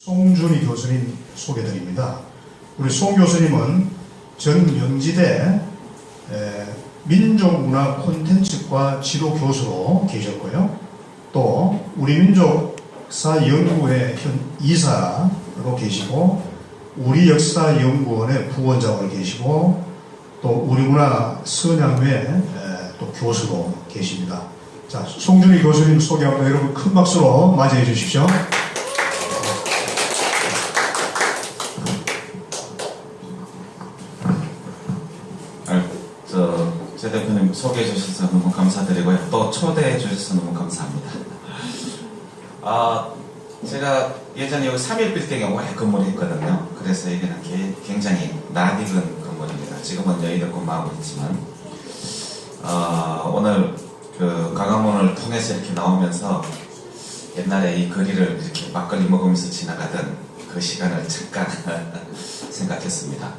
송준희 교수님 소개드립니다. 우리 송 교수님은 전명지대 민족문화 콘텐츠과 지도 교수로 계셨고요. 또 우리 민족사연구회 현 이사로 계시고 우리역사연구원의 부원장으로 계시고 또 우리문화 선양회 또 교수로 계십니다. 자, 송준희 교수님 소개합니다. 여러분 큰 박수로 맞이해 주십시오. 제 대표님 소개해 주셔서 너무 감사드리고요. 또 초대해 주셔서 너무 감사합니다. 제가 예전에 여기 3일 빌딩에 오래 근무를 했거든요. 그래서 여기는 굉장히 낯익은 건물입니다. 지금은 여의도 근무하고 있지만, 오늘 그 강화문을 통해서 이렇게 나오면서 옛날에 이 거리를 이렇게 막걸리 먹으면서 지나가던 그 시간을 잠깐 생각했습니다.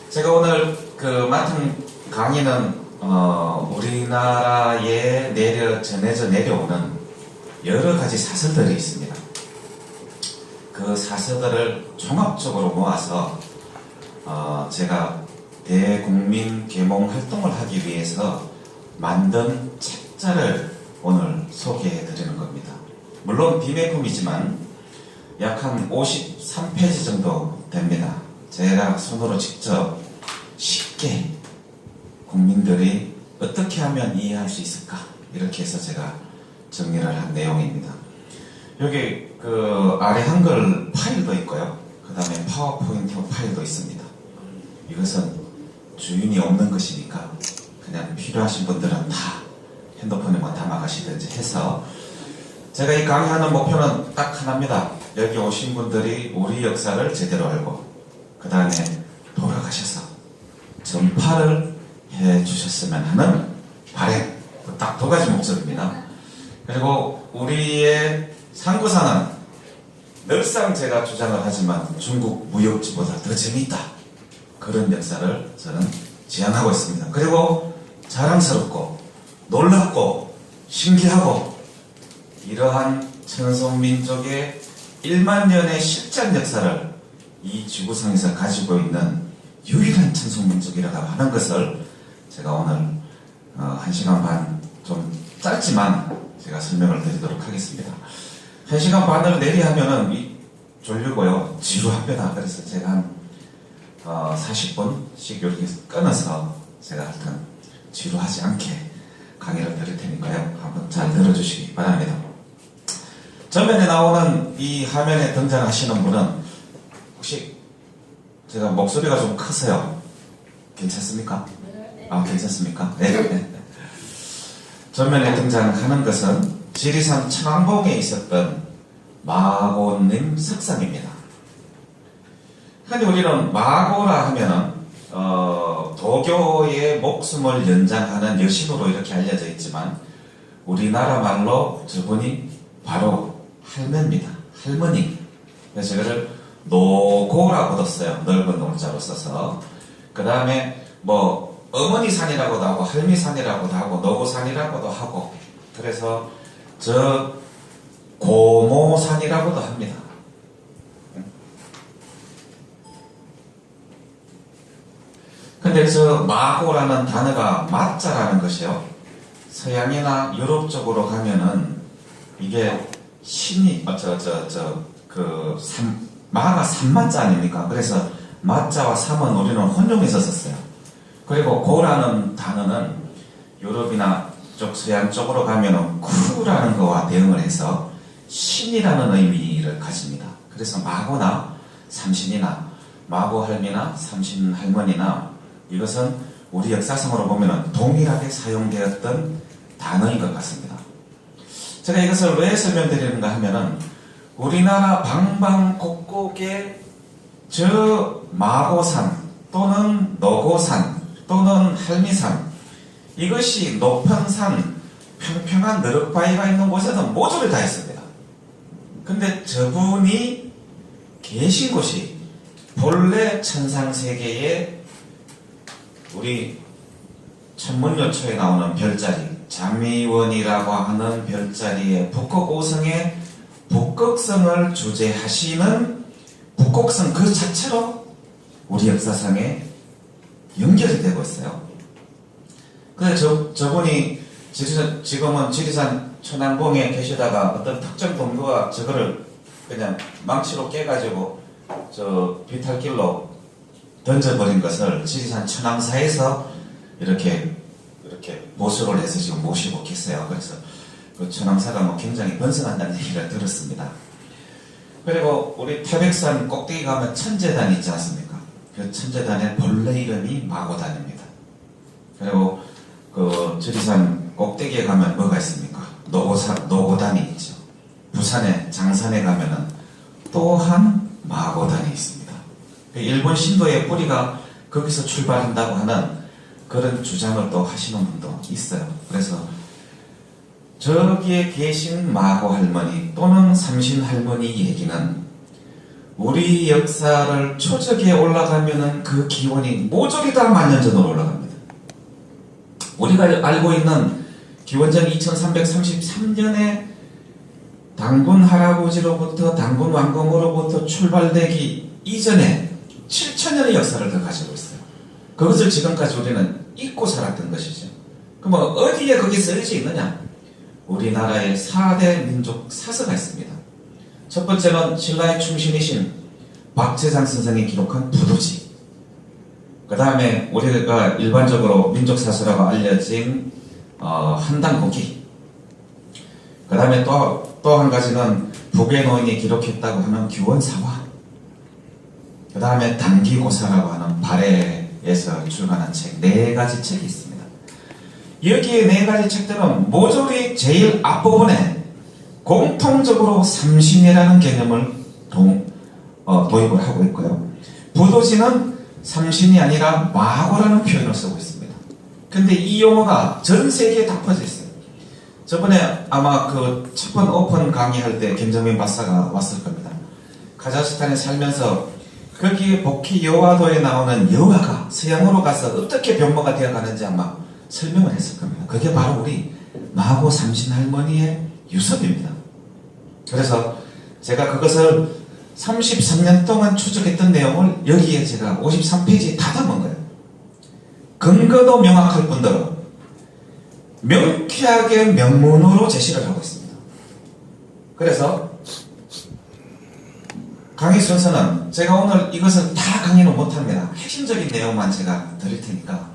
제가 오늘 그 맡은 강의는 우리나라에 전해져 내려오는 여러 가지 사설들이 있습니다. 그 사설들을 종합적으로 모아서 제가 대국민 계몽 활동을 하기 위해서 만든 책자를 오늘 소개해 드리는 겁니다. 물론 비매품이지만 약 한 53페이지 정도 됩니다. 제가 손으로 직접 쉽게 국민들이 어떻게 하면 이해할 수 있을까, 이렇게 해서 제가 정리를 한 내용입니다. 여기 그 아래 한글 파일도 있고요. 그 다음에 파워포인트 파일도 있습니다. 이것은 주인이 없는 것이니까 그냥 필요하신 분들은 다 핸드폰에만 담아가시든지 해서, 제가 이 강의하는 목표는 딱 하나입니다. 여기 오신 분들이 우리 역사를 제대로 알고 그 다음에 돌아가셔서 전파를 해 주셨으면 하는 바람, 딱 두 가지 목적입니다. 그리고 우리의 상구사는 늘상 제가 주장을 하지만 중국 무역지보다 더 재미있다, 그런 역사를 저는 지향하고 있습니다. 그리고 자랑스럽고 놀랍고 신기하고 이러한 천송민족의 1만 년의 실전 역사를 이 지구상에서 가지고 있는 유일한 천송민족이라고 하는 것을 제가 오늘 1시간 반, 좀 짧지만 제가 설명을 드리도록 하겠습니다. 1시간 반을 내리하면은 졸리고요, 지루합니다. 그래서 제가 한 40분씩 이렇게 끊어서 제가 하여튼 지루하지 않게 강의를 드릴 테니까요, 한번 잘 들어주시기 바랍니다. 전면에 나오는 이 화면에 등장하시는 분은 혹시 제가 목소리가 좀 커서요, 괜찮습니까? 괜찮습니까? 네. 전면에 등장하는 것은 지리산 청왕봉에 있었던 마고님 석상입니다. 근데 우리는 마고라 하면은 도교의 목숨을 연장하는 여신으로 이렇게 알려져 있지만, 우리나라 말로 저분이 바로 할매입니다. 할머니. 그래서 이거를 노고라고 뒀어요. 넓은 노자로 써서. 그 다음에 뭐 어머니 산이라고도 하고 할미 산이라고도 하고 노고산이라고도 하고, 그래서 저 고모산이라고도 합니다. 근데 저 마고라는 단어가 마자라는 것이요, 서양이나 유럽 쪽으로 가면은 이게 신이 마가 3만자 아닙니까? 그래서 마자와 3은 우리는 혼용해서 썼어요. 그리고 고라는 단어는 유럽이나 쪽 서양 쪽으로 가면은 쿠라는 거와 대응을 해서 신이라는 의미를 가집니다. 그래서 마고나 삼신이나 마고 할미나 삼신 할머니나, 이것은 우리 역사상으로 보면은 동일하게 사용되었던 단어인 것 같습니다. 제가 이것을 왜 설명드리는가 하면은, 우리나라 방방곡곡에 저 마고산 또는 노고산 또는 할미산, 이것이 높은 산, 평평한 너럭바위가 있는 곳에는 모조리 다 있습니다. 근데 저분이 계신 곳이 본래 천상세계의 우리 천문여초에 나오는 별자리, 장미원이라고 하는 별자리의 북극 오성의 북극성을 주재하시는 북극성 그 자체로 우리 역사상에 연결이 되고 있어요. 근데 저분이 지금은 지리산 천안봉에 계시다가 어떤 특정 동료가 저거를 그냥 망치로 깨가지고 저 비탈길로 던져버린 것을 지리산 천왕사에서 이렇게 보수를 해서 지금 모시고 계세요. 그래서 그 천왕사가 뭐 굉장히 번성한다는 얘기를 들었습니다. 그리고 우리 태백산 꼭대기 가면 천재단이 있지 않습니까? 그 천재단의 본래 이름이 마고단입니다. 그리고 그 지리산 꼭대기에 가면 뭐가 있습니까? 노고단이 있죠. 부산의 장산에 가면은 또한 마고단이 있습니다. 일본 신도의 뿌리가 거기서 출발한다고 하는 그런 주장을 또 하시는 분도 있어요. 그래서 저기에 계신 마고 할머니 또는 삼신 할머니 얘기는 우리 역사를 초적에 올라가면은 그 기원이 모조리 다 만년 전으로 올라갑니다. 우리가 알고 있는 기원전 2333년에 당군 할아버지로부터 당군 왕검으로부터 출발되기 이전에 7천년의 역사를 더 가지고 있어요. 그것을 지금까지 우리는 잊고 살았던 것이죠. 그럼 어디에 그게 쓰여져 있느냐? 우리나라의 4대 민족 사서가 있습니다. 첫 번째는 신라의 충신이신 박재장 선생이 기록한 부도지. 그 다음에 우리가 일반적으로 민족사서라고 알려진 한당고기. 그 다음에 또 한 가지는 북의 노인이 기록했다고 하는 규원사화. 그 다음에 단기고사라고 하는 발해에서 출간한 책 4가지 책이 있습니다. 여기에 4가지 책들은 모조리 제일 앞부분에 공통적으로 삼신이라는 개념을 도입을 하고 있고요. 부도지는 삼신이 아니라 마고라는 표현을 쓰고 있습니다. 근데 이 용어가 전 세계에 다 퍼져 있어요. 저번에 아마 그 첫 번 오픈 강의할 때 김정민 박사가 왔을 겁니다. 카자흐스탄에 살면서 거기에 복희 여화도에 나오는 여화가 서양으로 가서 어떻게 변모가 되어가는지 아마 설명을 했을 겁니다. 그게 바로 우리 마고 삼신 할머니의 유섭입니다. 그래서 제가 그것을 33년 동안 추적했던 내용을 여기에 제가 53페이지에 다 담은 거예요. 근거도 명확할 뿐더러 명쾌하게 명문으로 제시를 하고 있습니다. 그래서 강의 순서는 제가 오늘 이것은 다 강의는 못합니다. 핵심적인 내용만 제가 드릴 테니까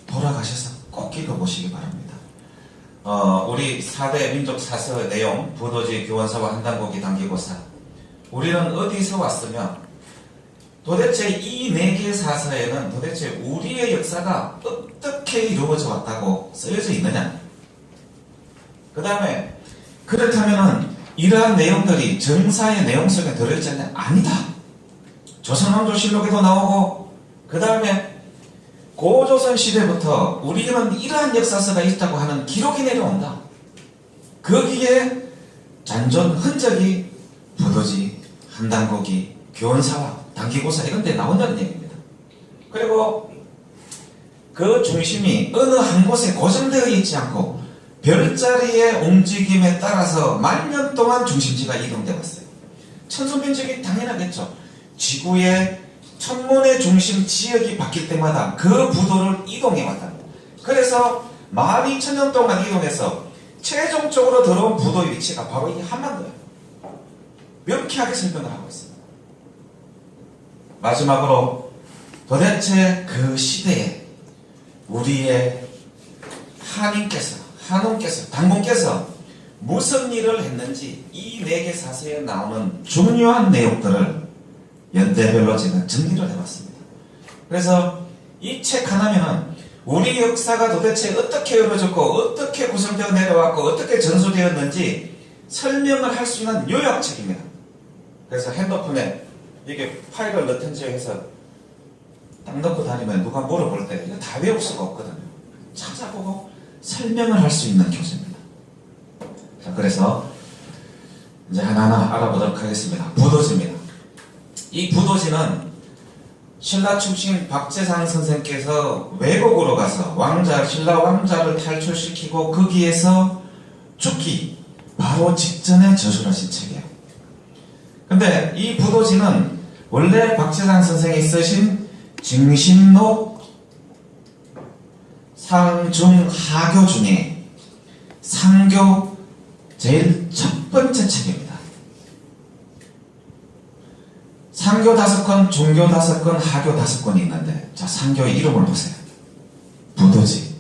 돌아가셔서 꼭 읽어보시기 바랍니다. 우리 4대 민족 사서의 내용, 부도지, 규원사와 한당고기, 단기고사. 우리는 어디서 왔으며 도대체 이 4개의 사서에는 도대체 우리의 역사가 어떻게 이루어져 왔다고 쓰여져 있느냐? 그 다음에 그렇다면은 이러한 내용들이 정사의 내용 속에 들어있지 않냐? 아니다. 조선왕조실록에도 나오고 그 다음에 고조선 시대부터 우리는 이러한 역사서가 있다고 하는 기록이 내려온다. 거기에 잔존 흔적이 부도지, 한당고기, 교원사와 단기고사 이런 데 나온다는 얘기입니다. 그리고 그 중심이 어느 한 곳에 고정되어 있지 않고 별자리의 움직임에 따라서 만년 동안 중심지가 이동되어 왔어요. 천수민족이 당연하겠죠. 지구의 천문의 중심 지역이 바뀔 때마다 그 부도를 이동해 왔다. 그래서 12,000년 동안 이동해서 최종적으로 들어온 부도의 위치가 바로 이 한반도예요. 명쾌하게 설명을 하고 있습니다. 마지막으로 도대체 그 시대에 우리의 한웅께서 당군께서 무슨 일을 했는지 이 4개 사서에 나오는 중요한 내용들을 연대별로 제가 정리를 해봤습니다. 그래서 이 책 하나면은 우리 역사가 도대체 어떻게 이루어졌고 어떻게 구성되어 내려왔고 어떻게 전수되었는지 설명을 할 수 있는 요약책입니다. 그래서 핸드폰에 이게 파일을 넣든지 해서 딱 넣고 다니면 누가 물어볼 때 이거 다 외울 수가 없거든요. 찾아보고 설명을 할 수 있는 교재입니다. 자, 그래서 이제 하나하나 알아보도록 하겠습니다. 부도지입니다. 이 부도지는 신라 출신 박재상 선생께서 외국으로 가서 신라 왕자를 탈출시키고 거기에서 죽기 바로 직전에 저술하신 책이에요. 근데 이 부도지는 원래 박재상 선생이 쓰신 증신록 상중하교 중에 상교 제일 첫 번째 책입니다. 상교 5권, 중교 5권, 하교 5권이 있는데, 자, 상교의 이름을 보세요. 부도지.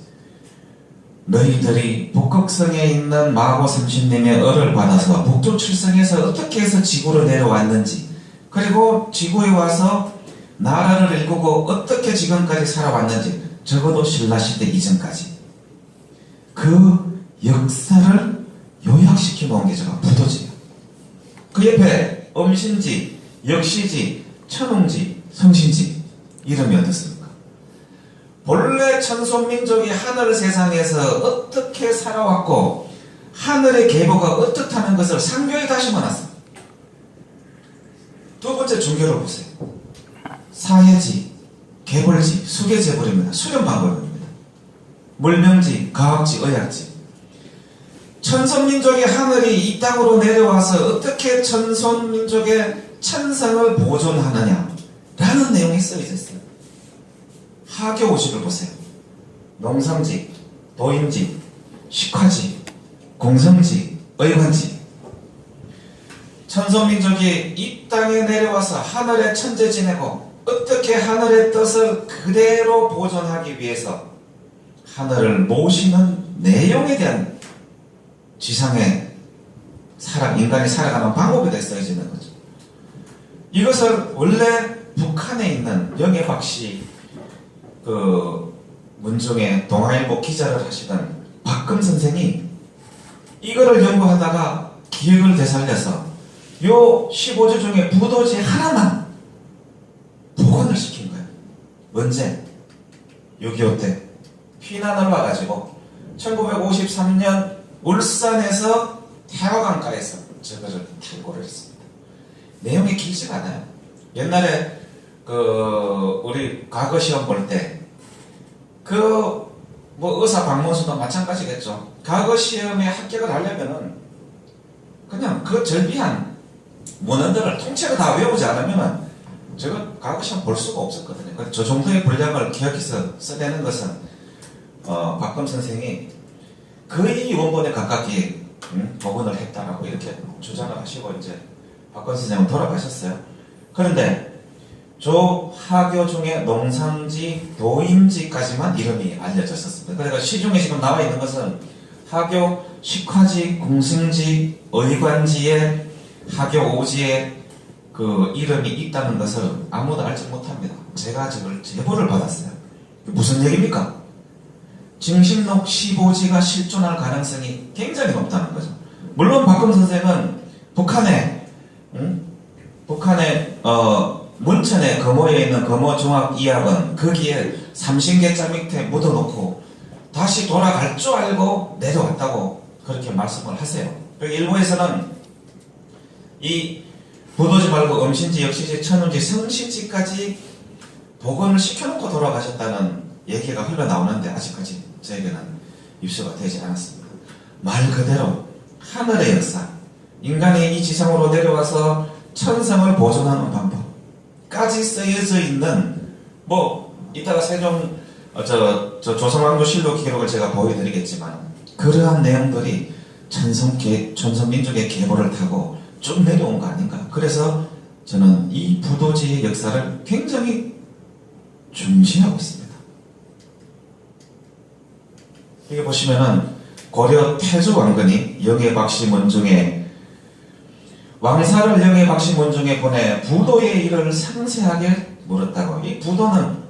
너희들이 북극성에 있는 마고 30님의 을을 받아서 북두 출성에서 어떻게 해서 지구로 내려왔는지, 그리고 지구에 와서 나라를 일구고 어떻게 지금까지 살아왔는지, 적어도 신라시대 이전까지 그 역사를 요약시켜 놓은 게 제가 부도지예요. 그 옆에 엄신지, 역시지, 천웅지, 성신지 이름이 어떻습니까? 본래 천손민족이 하늘 세상에서 어떻게 살아왔고 하늘의 계보가 어떻다는 것을 상교에 다시 말았습니다. 두 번째 중교를 보세요. 사해지, 계벌지, 수계제벌입니다. 수련 방법입니다. 물명지, 가학지, 의학지. 천손민족의 하늘이 이 땅으로 내려와서 어떻게 천손민족의 천성을 보존하느냐 라는 내용이 쓰여져 있어요. 하교 50을 보세요. 농성지, 도임지, 식화지, 공성지, 의관지. 천손민족이 이 땅에 내려와서 하늘의 천재 지내고 어떻게 하늘의 뜻을 그대로 보존하기 위해서 하늘을 모시는 내용에 대한 지상의 인간이 살아가는 방법에 대해 써지는 거죠. 이것을 원래 북한에 있는 영애박씨 문중에 동아일보 기자를 하시던 박금 선생이 이거를 연구하다가 기억을 되살려서 요 15조 중에 부도지 하나만 복원을 시킨 거예요. 언제? 6.25 때 피난을 와가지고 1953년 울산에서 태화강가에서 저거를 탈고를 했습니다. 내용이 길지가 않아요. 옛날에 우리 과거 시험 볼 때 의사 방문수도 마찬가지겠죠. 과거 시험에 합격을 하려면은 그냥 그 절비한 문헌들을 통째로 다 외우지 않으면은 저거 과거 시험 볼 수가 없었거든요. 저 정도의 분량을 기억해서 써내는 것은 박금 선생이 거의 원본에 가깝게 복원을 했다라고 이렇게 주장을 하시고 이제 박금 선생은 돌아가셨어요. 그런데 저 하교 중에 농상지, 도임지까지만 이름이 알려졌었습니다. 그러니까 시중에 지금 나와 있는 것은 하교 식화지, 공승지, 의관지에 하교 오지에 그 이름이 있다는 것을 아무도 알지 못합니다. 제가 저걸 제보를 받았어요. 무슨 얘기입니까? 증신록 15지가 실존할 가능성이 굉장히 높다는 거죠. 물론 박금 선생은 북한의 문천에 거모에 있는 거모종합이학은 거기에 삼신계자 밑에 묻어놓고 다시 돌아갈 줄 알고 내려왔다고 그렇게 말씀을 하세요. 일부에서는 이 부도지 말고 음신지, 역시지, 천운지, 성신지까지 복원을 시켜놓고 돌아가셨다는 얘기가 흘러나오는데 아직까지 저에게는 입수가 되지 않았습니다. 말 그대로 하늘의 역사, 인간이 이 지상으로 내려와서 천성을 보존하는 방법까지 쓰여져 있는 이따가 조선왕조실록 기록을 제가 보여드리겠지만 그러한 내용들이 천선민족의 계보를 타고 쭉 내려온 거 아닌가. 그래서 저는 이 부도지의 역사를 굉장히 중시하고 있습니다. 여기 보시면은 고려 태조왕건이 영예박씨 문중에 왕사를 영예박씨 문중에 보내 부도의 일을 상세하게 물었다고. 이 부도는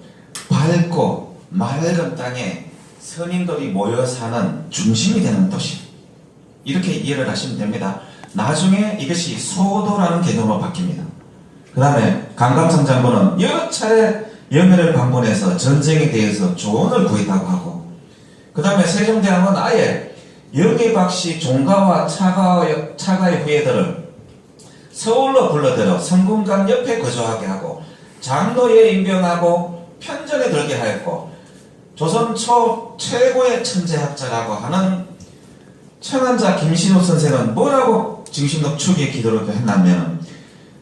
밝고 맑은 땅에 선인들이 모여 사는 중심이 되는 도시, 이렇게 이해를 하시면 됩니다. 나중에 이것이 소도라는 개념으로 바뀝니다. 그 다음에 강감성 장군은 여러 차례 영해를 방문해서 전쟁에 대해서 조언을 구했다고 하고, 그 다음에 세종대왕은 아예 영예박씨 종가와 차가의 후예들을 서울로 불러들여 성군관 옆에 거주하게 하고 장로에 임명하고 편전에 들게 하였고, 조선 최고의 천재학자라고 하는 청한자 김신우 선생은 뭐라고 증신록 추기에 기도를 했냐면,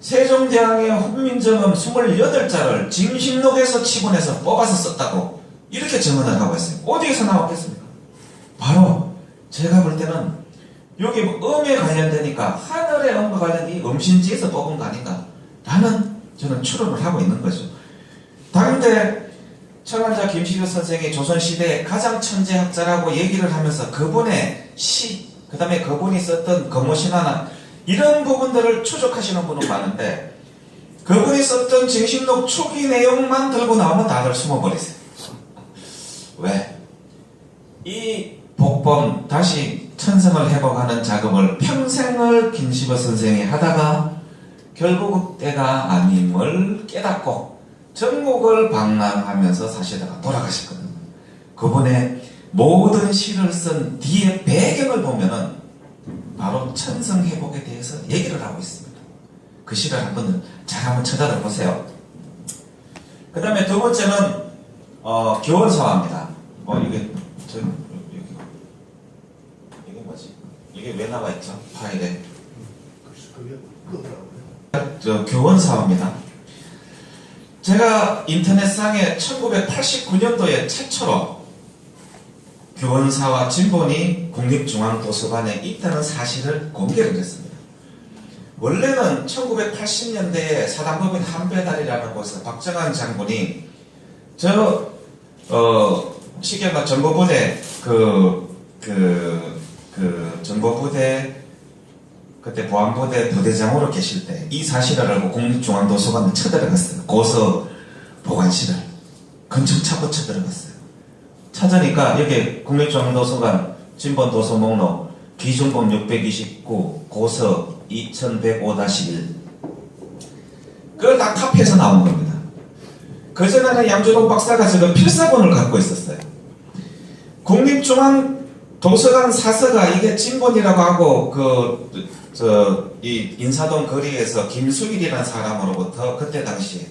세종대왕의 훈민정음 28자를 징신록에서 치곤해서 뽑아서 썼다고 이렇게 증언을 하고 있어요. 어디에서 나왔겠습니까? 바로 제가 볼 때는 여기 뭐 음에 관련되니까 하늘의 음과 관련된 이 음신지에서 뽑은 거 아닌가 라는 저는 추론을 하고 있는 거죠. 당대 청한자 김시조 선생이 조선시대의 가장 천재학자라고 얘기를 하면서 그분의 시, 그 다음에 그분이 썼던 거모신화나 이런 부분들을 추적하시는 분은 많은데 그분이 썼던 징신록 초기 내용만 들고 나오면 다들 숨어버리세요. 왜? 이 복범 다시 천성을 회복하는 작업을 평생을 김시조 선생이 하다가 결국 때가 아님을 깨닫고 전국을 방랑하면서 사시다가 돌아가셨거든요. 그분의 모든 시를 쓴 뒤에 배경을 보면은 바로 천성회복에 대해서 얘기를 하고 있습니다. 그 시를 한번 찾아다 보세요. 그 다음에 두 번째는 교원서화입니다. 이게 뭐지? 이게 왜 나와 있죠? 파일에. 교원서화입니다. 제가 인터넷상에 1989년도에 최초로 교원사와 진본이 국립중앙도서관에 있다는 사실을 공개를 했습니다. 원래는 1980년대에 사단법인 한배달이라는 곳에서 박정환 장군이 시계가 정보부대 정보부대 그때 보안부대 부대장으로 계실 때 이 사실을 알고 국립중앙도서관에 쳐들어갔어요. 고서 보관실을 근처 차고 쳐들어갔어요. 찾으니까 여기 국립중앙도서관 진본도서 목록 기준본 629 고서 2105-1 그걸 다 카피해서 나온 겁니다. 그전에는 양조동 박사가 지금 필사본을 갖고 있었어요. 국립중앙도서관 사서가 이게 진본이라고 하고 이 인사동 거리에서 김수일이라는 사람으로부터 그때 당시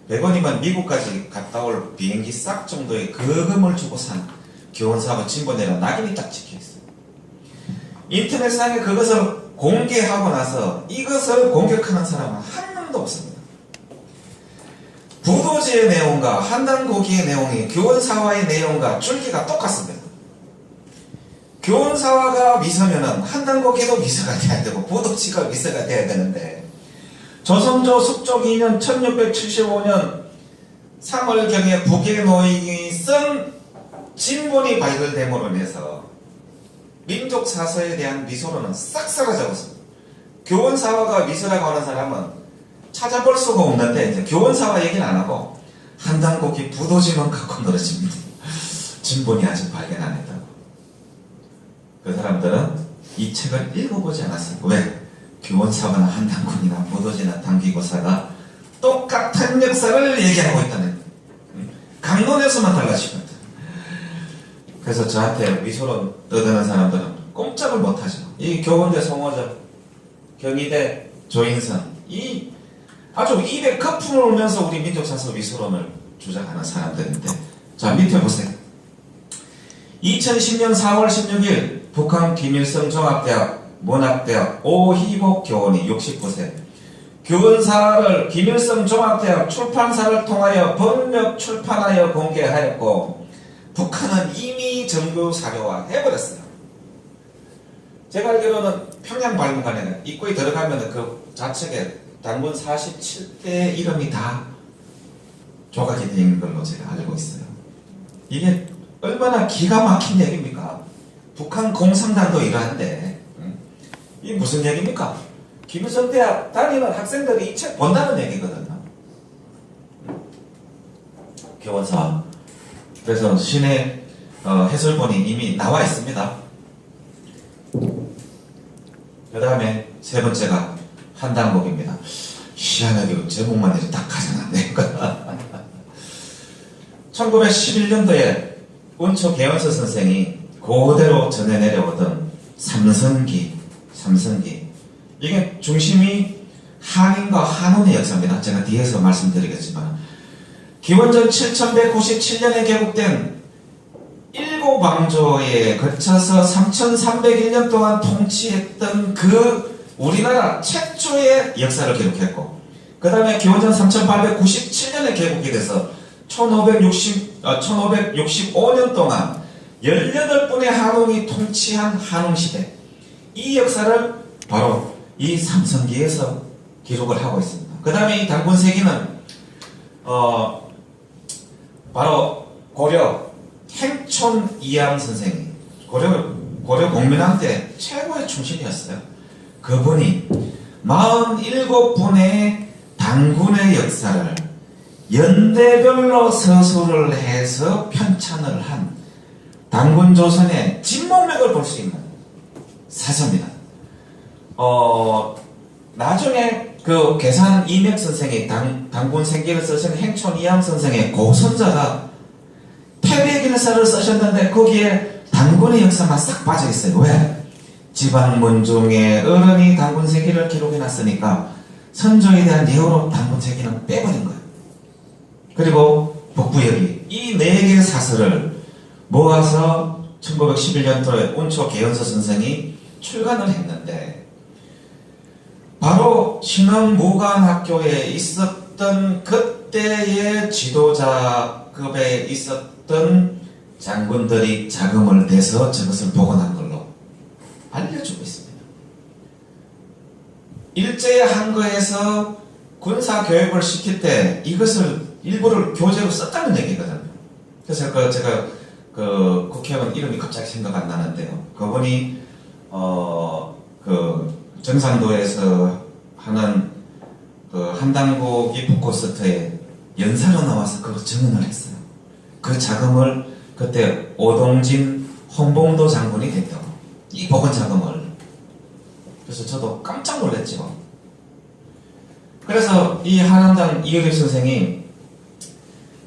100원이면 미국까지 갔다 올 비행기 싹 정도의 거금을 주고 산 교원사와 진본이라는 낙인이 딱 찍혀있어요. 인터넷상에 그것을 공개하고 나서 이것을 공격하는 사람은 한 명도 없습니다. 부도지의 내용과 한단고기의 내용이 교원사화의 내용과 줄기가 똑같습니다. 교원사화가 미서면은 한단고기도 미서가 돼야 되고 부도지가 미서가 돼야 되는데 조선조 숙종 2년 1675년 3월경에 북의 노인이 쓴 진본이 발굴됨으로 인해서 민족사서에 대한 미소로는 싹 사라져버렸습니다. 교원사화가 미서라고 하는 사람은 찾아볼 수가 없는데 이제 교원사화 얘기는 안 하고 한단고기 부도지만 갖고 늘어집니다. 진본이 아직 발견 안 했다고. 그 사람들은 이 책을 읽어보지 않았습니다. 왜? 교원사화나 한단군이나 부도지나 단기고사가 똑같은 역사를 얘기하고 있다는 강론에서만 달라지거든. 그래서 저한테 미소로 떠드는 사람들은 꼼짝을 못하죠. 이 교원대 송호적, 경희대 조인선, 이 아주 입에 거품을 울면서 우리 민족사서 미소론을 주장하는 사람들인데, 자 밑에 보세요. 2010년 4월 16일 북한 김일성 종합대학 문학대학 오희복 교원이 69세 교원사를 김일성 종합대학 출판사를 통하여 번역 출판하여 공개하였고 북한은 이미 정부 사료화 해버렸어요. 제가 알기로는 평양 박물관에는 입구에 들어가면 그 좌측에 단문 47대 이름이 다 조각이 되어 있는 걸로 제가 알고 있어요. 이게 얼마나 기가 막힌 얘기입니까? 북한 공산당도 이러한데 이게 무슨 얘기입니까? 김일성 대학 다니는 학생들이 이 책 본다는 얘기거든요. 교원사. 그래서 신의 해설본이 이미 나와 있습니다. 그 다음에 세 번째가 한단곡입니다. 희한하게 제목만 해도 딱 가져놨네. 1911년도에 운초 개원서 선생이 그대로 전해 내려오던 삼성기 이게 중심이 한인과 한원의 역사입니다. 제가 뒤에서 말씀드리겠지만 기원전 7197년에 개국된 일곱 왕조에 거쳐서 3301년 동안 통치했던 그 우리나라 최초의 역사를 기록했고, 그 다음에 기원전 3897년에 개국이 돼서 1565년 동안 18분의 한웅이 통치한 한웅시대, 이 역사를 바로 이 삼성기에서 기록을 하고 있습니다. 그 다음에 이 단군세기는 바로 고려 행촌 이양 선생이 고려 공민왕 때 최고의 충신이었어요. 그분이 47분의 단군의 역사를 연대별로 서술을 해서 편찬을 한 단군조선의 진목맥을 볼 수 있는 사서입니다. 나중에 그 계산 이맥 선생이 단군생기를 쓰신 행촌 이양 선생의 고선자가 태백일사를 쓰셨는데 거기에 단군의 역사만 싹 빠져있어요. 왜? 지방문중의 어른이 단군생기를 기록해놨으니까 선조에 대한 예우로 단군생기는 빼버린 거예요. 그리고 북부여기, 이 4개의 사설을 모아서 1911년도에 운초 개연서 선생이 출간을 했는데, 바로 신흥무관학교에 있었던 그때의 지도자급에 있었던 장군들이 자금을 내서 저것을 복원한 걸로 알려주고 있습니다. 일제의 한거에서 군사교육을 시킬 때 이것을 일부를 교재로 썼다는 얘기거든요. 그래서 제가 국회의원 이름이 갑자기 생각 안 나는데요. 그분이 정산도에서 하는 한당고기 북코스트에 연사로 나와서 그걸 증언을 했어요. 그 자금을 그때 오동진 홍봉도 장군이 됐다고, 이 복원 자금을. 그래서 저도 깜짝 놀랐죠. 그래서 이 한양당 이효립 선생이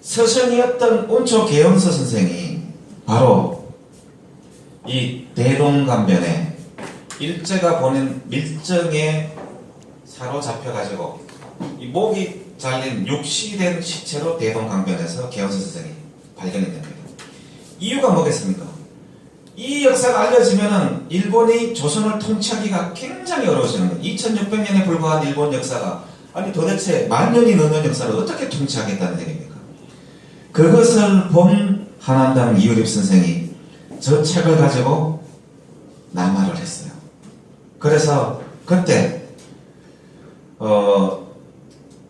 서성이었던 운초 개연서 선생이 바로 이 대동강변에 일제가 보낸 밀정에 사로잡혀가지고 이 목이 잘린 육시된 시체로 대동강변에서 개연서 선생이 발견이 됩니다. 이유가 뭐겠습니까? 이 역사가 알려지면은 일본이 조선을 통치하기가 굉장히 어려워지는 거예요. 2600년에 불과한 일본 역사가 아니 도대체 만년이 넘는 역사를 어떻게 통치하겠다는 얘기입니까? 그것을 본 한암당 이효립 선생이 저 책을 가지고 남하를 했어요. 그래서 그때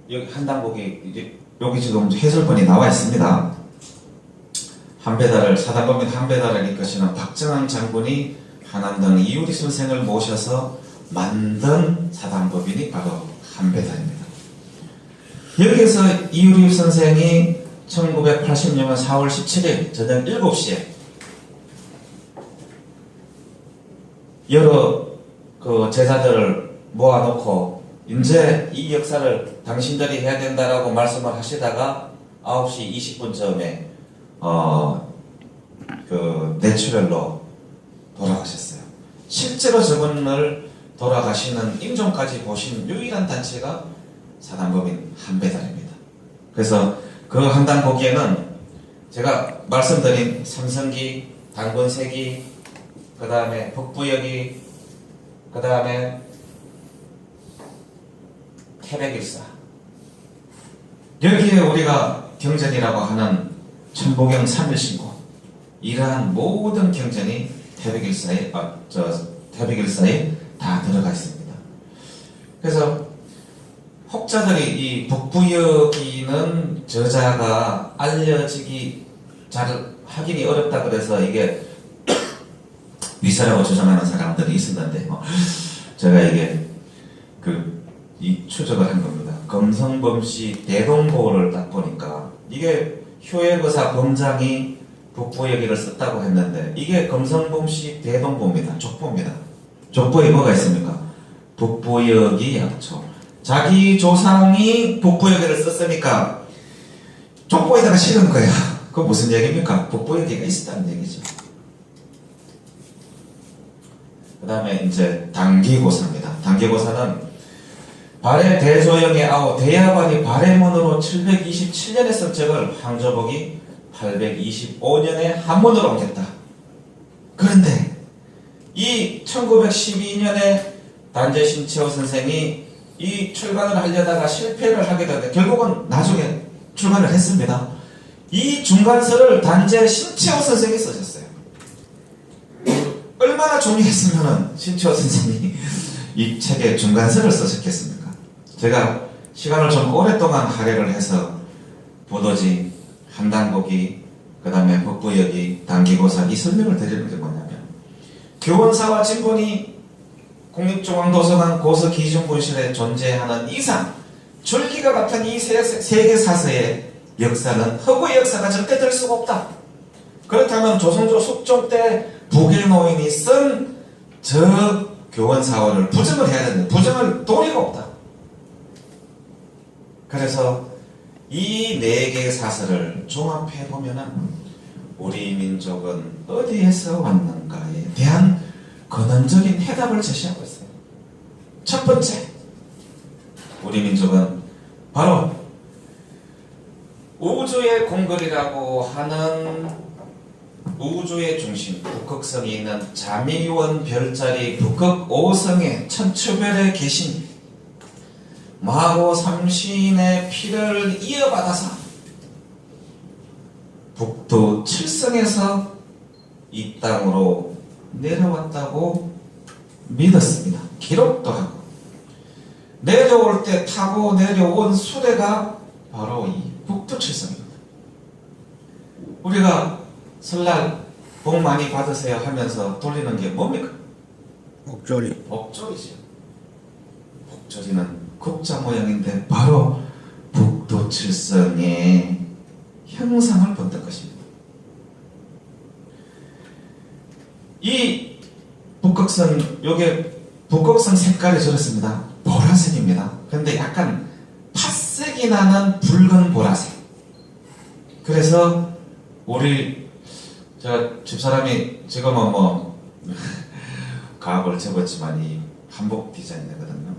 여기 한당곡이 이제 여기 지금 해설본이 나와 있습니다. 한배달을 사단법인 한배달을 이끄시는 박정환 장군이 한암당 이효립 선생을 모셔서 만든 사단법인이 바로 한배달입니다. 여기서 이효립 선생이 1980년 4월 17일 저녁 7시에 여러 제자들을 모아놓고 이제 이 역사를 당신들이 해야 된다라고 말씀을 하시다가 9시 20분쯤에 뇌출혈로 돌아가셨어요. 실제로 저분을 돌아가시는 임종까지 보신 유일한 단체가 사단법인 한배달입니다. 그래서 그 한단고기에는 제가 말씀드린 삼성기, 단군세기, 그 다음에 북부여기, 그 다음에 태백일사, 여기에 우리가 경전이라고 하는 천보경 3일신고, 이러한 모든 경전이 태백일사에 다 들어가 있습니다. 그래서 혹자들이 이 북부여기는 저자가 알려지기 잘 확인이 어렵다 그래서 이게 위사라고 주장하는 사람들이 있었는데 제가 이게 이 추적을 한 겁니다. 검성범씨 대동보를 딱 보니까 이게 효액의사 범장이 북부여기를 썼다고 했는데 이게 검성범씨 대동보입니다. 족보입니다. 족보에 뭐가 있습니까? 북부여기 약초. 자기 조상이 북부여기를 썼으니까 족보에다가 실은 거야. 그거 무슨 얘기입니까? 북부여기가 있었다는 얘기죠. 그 다음에 이제 단기고사입니다. 단기고사는 발해 대조영의 아우 대야반이 발해문으로 727년에 쓴 책을 황조복이 825년에 한문으로 옮겼다. 그런데 이 1912년에 단재 신채호 선생이 이 출간을 하려다가 실패를 하게 되는데 결국은 나중에 출간을 했습니다. 이 중간서를 단재 신채호 선생이 쓰셨어요. 얼마나 중요했으면 신채호 선생이 이 책에 중간서를 쓰셨겠습니까? 제가 시간을 좀 오랫동안 할애를 해서 보도지, 한단고기, 그 다음에 법부여기, 단기고사 이 설명을 드리는 게 뭐냐면 교원사와 진본이 국립중앙도서관 고서기준본실에 존재하는 이상 줄기가 같은 이 세계 사서의 역사는 허구의 역사가 절대 될 수가 없다. 그렇다면 조선조 숙종 때 북의 노인이 쓴 저 교원사원을 부정을 해야 되는데 부정할 도리가 없다. 그래서 이 네 개의 사설을 종합해 보면은 우리 민족은 어디에서 왔는가에 대한 근원적인 해답을 제시하고 있어요. 첫 번째, 우리 민족은 바로 우주의 궁궐이라고 하는 우주의 중심 북극성에 있는 자미원 별자리 북극 5성의 천추별에 계신 마고 삼신의 피를 이어받아서 북두 칠성에서 이 땅으로 내려왔다고 믿었습니다. 기록도 하고 내려올 때 타고 내려온 수레가 바로 이 북두 칠성입니다. 우리가 설날 복 많이 받으세요 하면서 돌리는 게 뭡니까? 목소리. 목조리죠. 목조리는 국자 모양인데 바로 북두 칠성의 형상을 본던 것입니다. 이 북극성, 요게 북극성 색깔이 저렇습니다. 보라색입니다. 근데 약간 팥색이 나는 붉은 보라색. 그래서 우리 저 집사람이 지금은 뭐 가업을 접었지만 이 한복 디자이너거든요.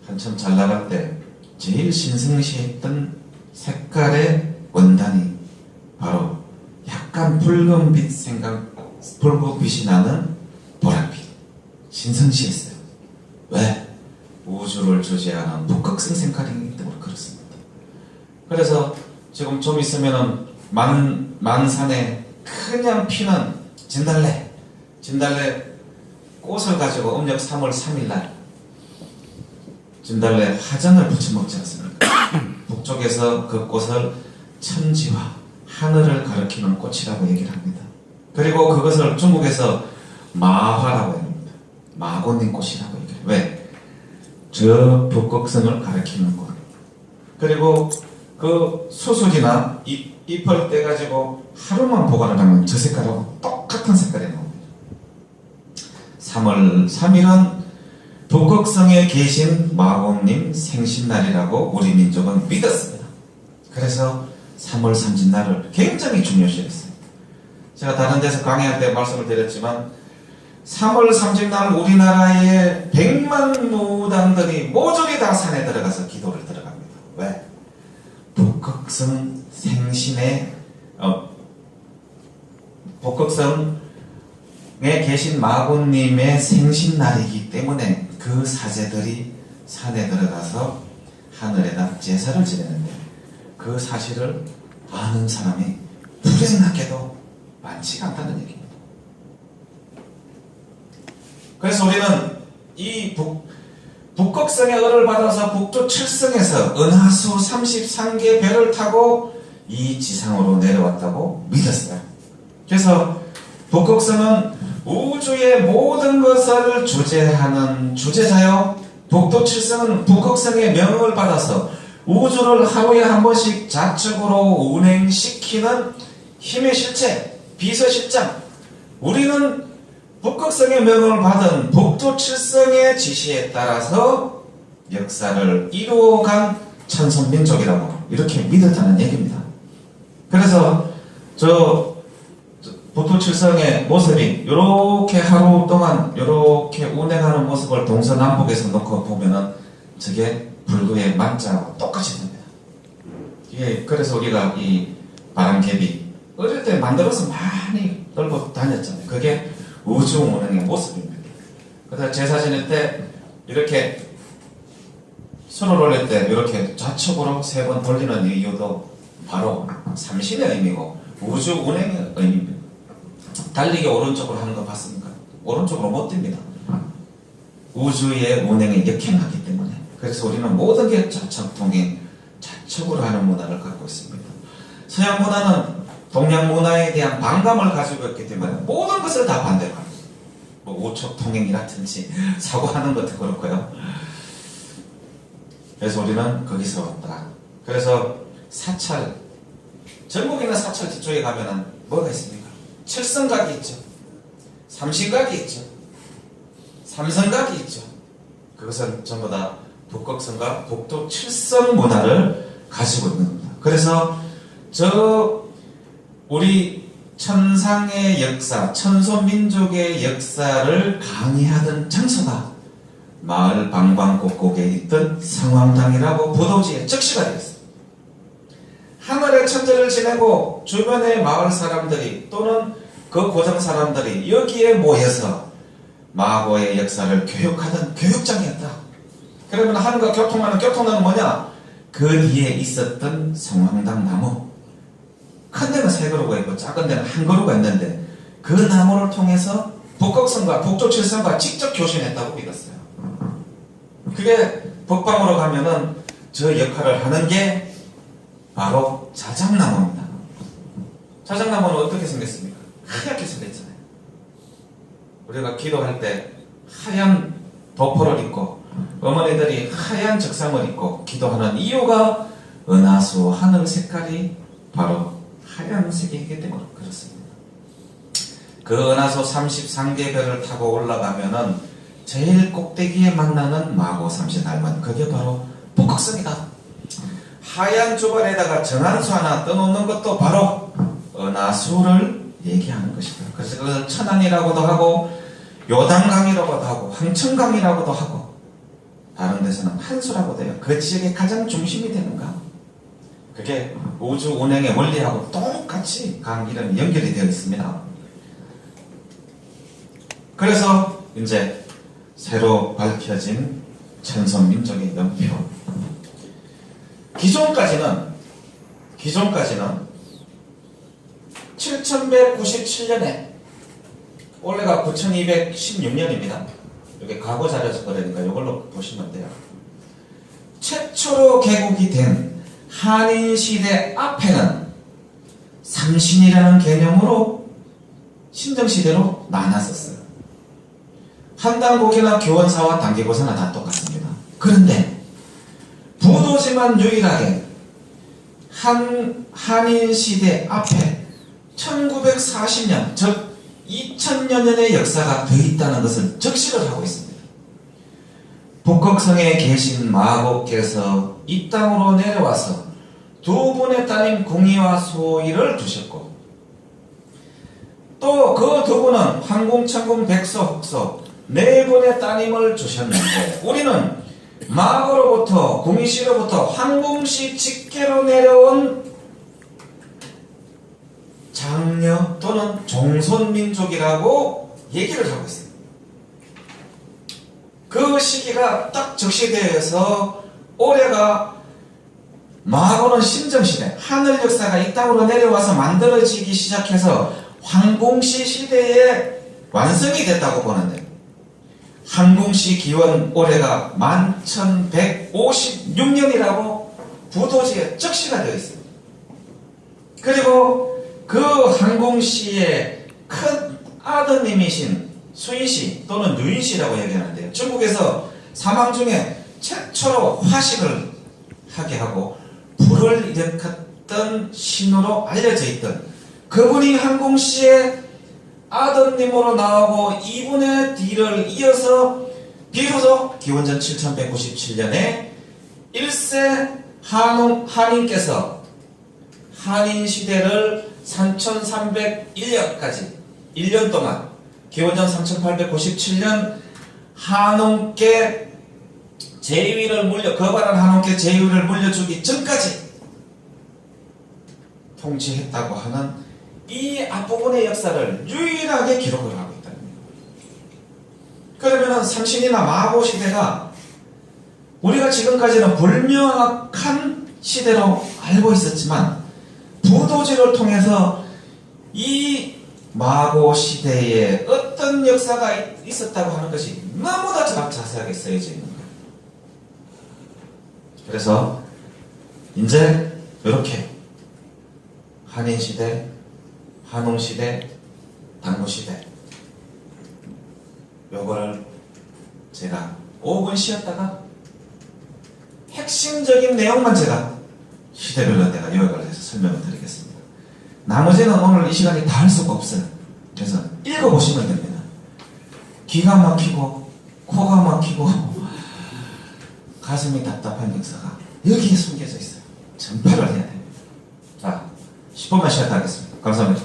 한참 잘 나갈 때 제일 신성시했던 색깔의 원단이 바로 약간 붉은빛 붉은빛이 나는 보랏빛. 신성시했어요. 왜? 우주를 주재하는 북극성 색깔이기 때문에 그렇습니다. 그래서 지금 좀 있으면은 만산에 그냥 피는 진달래 꽃을 가지고 음력 3월 3일날 진달래 화전을 부쳐 먹지 않습니까? 북쪽에서 그 꽃을 천지화, 하늘을 가리키는 꽃이라고 얘기를 합니다. 그리고 그것을 중국에서 마화라고 합니다. 마고님 꽃이라고 얘기해요. 왜? 저 북극성을 가리키는 꽃. 그리고 그 수술이나 잎을 떼가지고 하루만 보관을 하면 저 색깔하고 똑같은 색깔이 나옵니다. 3월 3일은 북극성에 계신 마고님 생신날이라고 우리 민족은 믿었습니다. 그래서 3월 3일날을 굉장히 중요시했어요. 제가 다른 데서 강의할 때 말씀을 드렸지만 3월 30날 우리나라의 100만 무당들이 모조리 다 산에 들어가서 기도를 들어갑니다. 왜? 북극성 생신의 북극성에 계신 마군님의 생신날이기 때문에 그 사제들이 산에 들어가서 하늘에다 제사를 지내는데 그 사실을 아는 사람이 불행하게도 많지가 않다는 얘기입니다. 그래서 우리는 이 북극성의 을을 받아서 북두 칠성에서 은하수 33개 별을 타고 이 지상으로 내려왔다고 믿었어요. 그래서 북극성은 우주의 모든 것을 주재하는 주재자요, 북두 칠성은 북극성의 명을 받아서 우주를 하루에 한 번씩 좌측으로 운행시키는 힘의 실체, 비서실장. 우리는 북극성의 명을 받은 북두 칠성의 지시에 따라서 역사를 이루어간 천선민족이라고 이렇게 믿었다는 얘기입니다. 그래서 북두 칠성의 모습이 이렇게 하루 동안 이렇게 운행하는 모습을 동서남북에서 놓고 보면은 저게 불교의 만자하고 똑같이 됩니다. 이게 그래서 우리가 이 바람개비 어릴 때 만들어서 많이 떨고 다녔잖아요. 그게 우주 운행의 모습입니다. 그래서 제사 지낼 때 이렇게 손을 올릴 때 이렇게 좌측으로 3번 돌리는 이유도 바로 삼신의 의미고 우주 운행의 의미입니다. 달리기 오른쪽으로 하는 거 봤습니까? 오른쪽으로 못 뜁니다. 우주의 운행에 역행하기 때문에. 그래서 우리는 모든 게 좌측 통행, 좌측으로 하는 문화를 갖고 있습니다. 서양 문화는 동양 문화에 대한 반감을 가지고 있기 때문에 모든 것을 다 반대로 합니다. 뭐 우측 통행이라든지 사고하는 것도 그렇고요. 그래서 우리는 거기서 왔다. 그래서 사찰, 전국에는 사찰 뒤쪽에 가면은 뭐가 있습니까? 칠성각이 있죠. 삼신각이 있죠. 삼성각이 있죠. 그것은 전부 다 북극성과 북두 칠성 문화를 가지고 있는 겁니다. 그래서 우리 천상의 역사, 천소민족의 역사를 강의하던 장소가 마을 방방곡곡에 있던 성황당이라고 부도지에 적시가 되어 있습니다. 하늘의 천재를 지내고 주변의 마을 사람들이 또는 그 고장 사람들이 여기에 모여서 마고의 역사를 교육하던 교육장이었다. 그러면 하늘과 교통하는 교통나는 뭐냐? 그 뒤에 있었던 성황당 나무. 큰 데는 3그루가 있고 작은 데는 1그루가 있는데 그 나무를 통해서 북극성과 북쪽 칠성과 직접 교신했다고 믿었어요. 그게 북방으로 가면은 저 역할을 하는 게 바로 자작나무입니다. 자작나무는 어떻게 생겼습니까? 하얗게 생겼잖아요. 우리가 기도할 때 하얀 도포를 입고 어머니들이 하얀 적상을 입고 기도하는 이유가 은하수 하늘 색깔이 바로 하얀색이기 때문에 그렇습니다. 그 은하수 33개 별을 타고 올라가면은 제일 꼭대기에 만나는 마고 삼신 할머니, 그게 바로 북극성이다. 하얀 주발에다가 정한수 하나 떠놓는 것도 바로 은하수를 얘기하는 것이다. 그래서 그걸 천안이라고도 하고 요단강이라고도 하고 황천강이라고도 하고 다른 데서는 한수라고도 해요. 그 지역의 가장 중심이 되는 강. 그게 우주 운행의 원리하고 똑같이 강 이름이 연결이 되어 있습니다. 그래서 이제 새로 밝혀진 천선민족의 연표. 기존까지는 7197년에 올해가 9216년입니다. 여기 과거 자료에서 그러니까 이걸로 보시면 돼요. 최초로 개국이 된 한인시대 앞에는 삼신이라는 개념으로 신정시대로 나눴었어요. 한당고개나 교원사와 단계고사나 다 똑같습니다. 그런데 부도지만 유일하게 한인시대 앞에 1940년, 즉 2000여 년의 역사가 더 있다는 것을 적시를 하고 있습니다. 북극성에 계신 마고께서 이 땅으로 내려와서 두 분의 따님 궁이와 소이를 두셨고 또 그 두 분은 황궁, 천궁, 백서, 흑서 4분의 따님을 주셨는데 우리는 마고로부터 궁이씨로부터 황궁씨 직계로 내려온 장녀 또는 종손민족이라고 얘기를 하고 있습니다. 그 시기가 딱 적시되어서 올해가 마고는 신정시대, 하늘 역사가 이 땅으로 내려와서 만들어지기 시작해서 황궁씨 시대에 완성이 됐다고 보는데 황궁씨 기원 올해가 11,156년이라고 부도지에 적시가 되어 있습니다. 그리고 그 황궁씨의 큰 아드님이신 수인씨 또는 유인씨라고 얘기하는데요. 중국에서 사망 중에 최초로 화식을 하게 하고 불을 일으켰던 신으로 알려져 있던 그분이 황궁씨의 아드님으로 나오고 이분의 뒤를 이어서 비로소 기원전 7197년에 1세 한인께서 한인시대를 3301년까지 1년 동안 기원전 3897년 한웅께 제위를 거발한 한웅께 제위를 물려주기 전까지 통치했다고 하는 이 앞부분의 역사를 유일하게 기록을 하고 있다는 거예요. 그러면은 삼신이나 마고 시대가 우리가 지금까지는 불명확한 시대로 알고 있었지만 부도지를 통해서 이 마고 시대에 어떤 역사가 있었다고 하는 것이 너무나 자세하게 쓰여져 있는 거예요. 그래서 이제 이렇게 한인시대, 한웅시대, 당구시대 요거를 제가 5분 쉬었다가 핵심적인 내용만 제가 시대별로 내가 요약을 해서 설명을 드리겠습니다. 나머지는 오늘 이 시간이 다 할 수가 없어요. 그래서 읽어보시면 됩니다. 기가 막히고 코가 막히고 가슴이 답답한 역사가 여기에 숨겨져 있어요. 전파를 해야 됩니다. 자, 10분만 쉬었다 하겠습니다. 감사합니다.